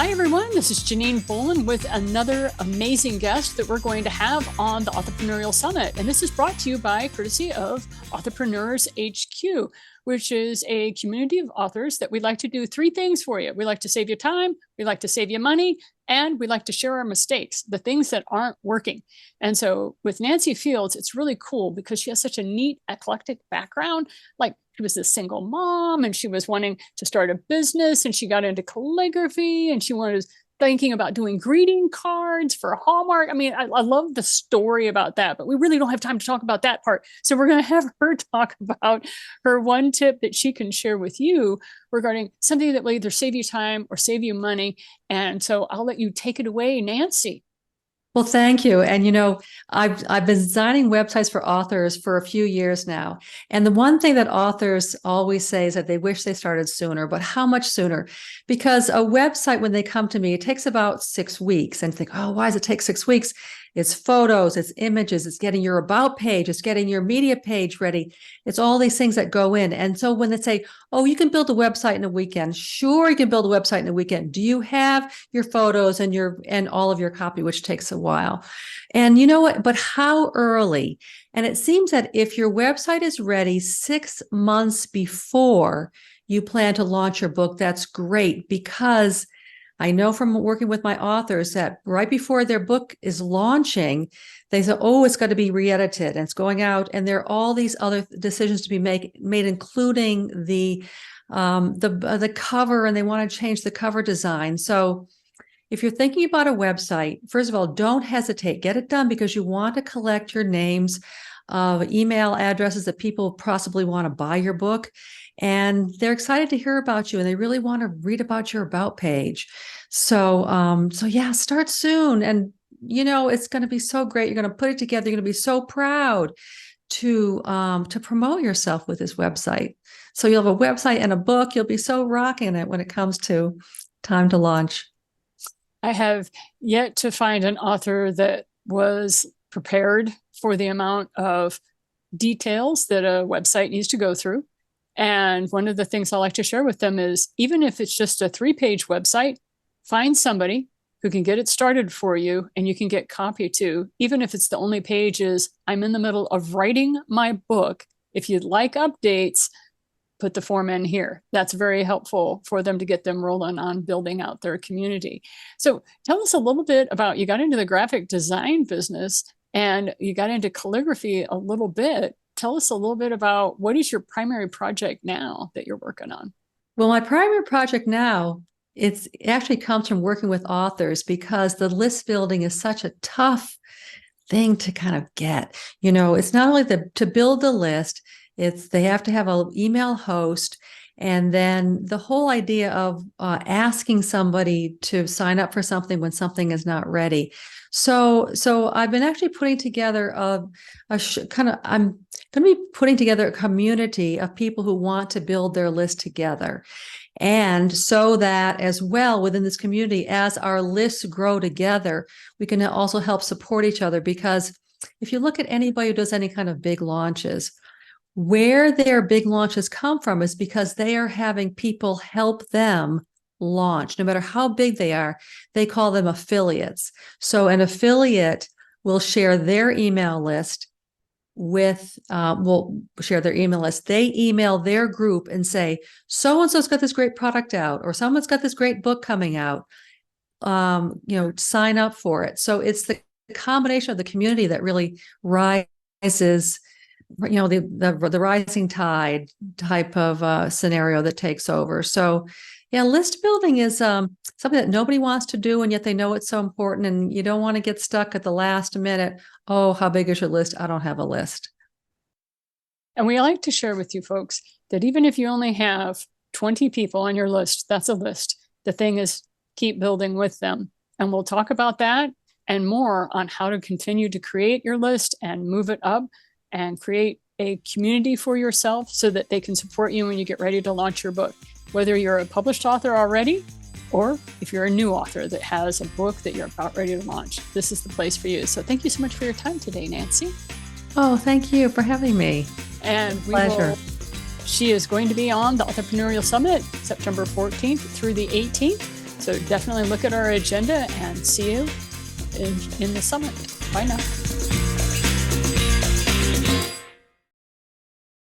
Hi, everyone. This is Janine Bolin with another amazing guest that we're going to have on the Authorpreneurial Summit. And this is brought to you by courtesy of Authorpreneurs HQ, which is a community of authors that we'd like to do three things for you. We like to save you time, we like to save you money, and we like to share our mistakes, the things that aren't working. And so with Nancy Fields, it's really cool because she has such a neat, eclectic background. Like, she was a single mom and she was wanting to start a business and she got into calligraphy and she was thinking about doing greeting cards for Hallmark. I mean, I love the story about that, but we really don't have time to talk about that part. So we're going to have her talk about her one tip that she can share with you regarding something that will either save you time or save you money. And so I'll let you take it away, Nancy. Well, thank you. And I've been designing websites for authors for a few years now. And the one thing that authors always say is that they wish they started sooner, but how much sooner? Because a website, when they come to me, it takes about 6 weeks. And think, oh, why does it take 6 weeks? It's photos, it's images, it's getting your about page, it's getting your media page ready. It's all these things that go in. And so when they say, oh, you can build a website in a weekend. Sure, you can build a website in a weekend. Do you have your photos and all of your copy, which takes a while? And you know what? But how early? And it seems that if your website is ready 6 months before you plan to launch your book, that's great, because I know from working with my authors that right before their book is launching, they say, oh, it's got to be re-edited and it's going out. And there are all these other decisions to be made, including the cover, and they want to change the cover design. So if you're thinking about a website, first of all, don't hesitate. Get it done, because you want to collect your names, email addresses that people possibly want to buy your book. And they're excited to hear about you and they really want to read about your about page. So yeah, start soon. And, it's going to be so great. You're going to put it together. You're going to be so proud to promote yourself with this website. So you'll have a website and a book. You'll be so rocking it when it comes to time to launch. I have yet to find an author that was prepared for the amount of details that a website needs to go through. And one of the things I like to share with them is, even if it's just a 3-page website, find somebody who can get it started for you and you can get copy to, even if it's the only page is, I'm in the middle of writing my book. If you'd like updates, put the form in here. That's very helpful for them to get them rolling on building out their community. So tell us a little bit about, you got into the graphic design business and you got into calligraphy a little bit. Tell us a little bit about, what is your primary project now that you're working on? Well, my primary project now, it actually comes from working with authors, because the list building is such a tough thing to kind of get. It's not only to build the list, they have to have an email host. And then the whole idea of asking somebody to sign up for something when something is not ready. So I've been actually putting together I'm going to be putting together a community of people who want to build their list together. And so that as well, within this community, as our lists grow together, we can also help support each other. Because if you look at anybody who does any kind of big launches, where their big launches come from is because they are having people help them launch. No matter how big they are, they call them affiliates. So an affiliate will share their email list will share their email list. They email their group and say, so-and-so's got this great product out, or someone's got this great book coming out. Sign up for it. So it's the combination of the community that really rises, the rising tide type of scenario that takes over. So yeah, list building is something that nobody wants to do, and yet they know it's so important, and you don't want to get stuck at the last minute. Oh, how big is your list? I don't have a list. And we like to share with you folks that even if you only have 20 people on your list, that's a list. The thing is, keep building with them. And we'll talk about that and more on how to continue to create your list and move it up and create a community for yourself so that they can support you when you get ready to launch your book. Whether you're a published author already, or if you're a new author that has a book that you're about ready to launch, this is the place for you. So thank you so much for your time today, Nancy. Oh, thank you for having me. And Pleasure. She is going to be on the Authorpreneurial Summit September 14th through the 18th. So definitely look at our agenda and see you in the summit. Bye now.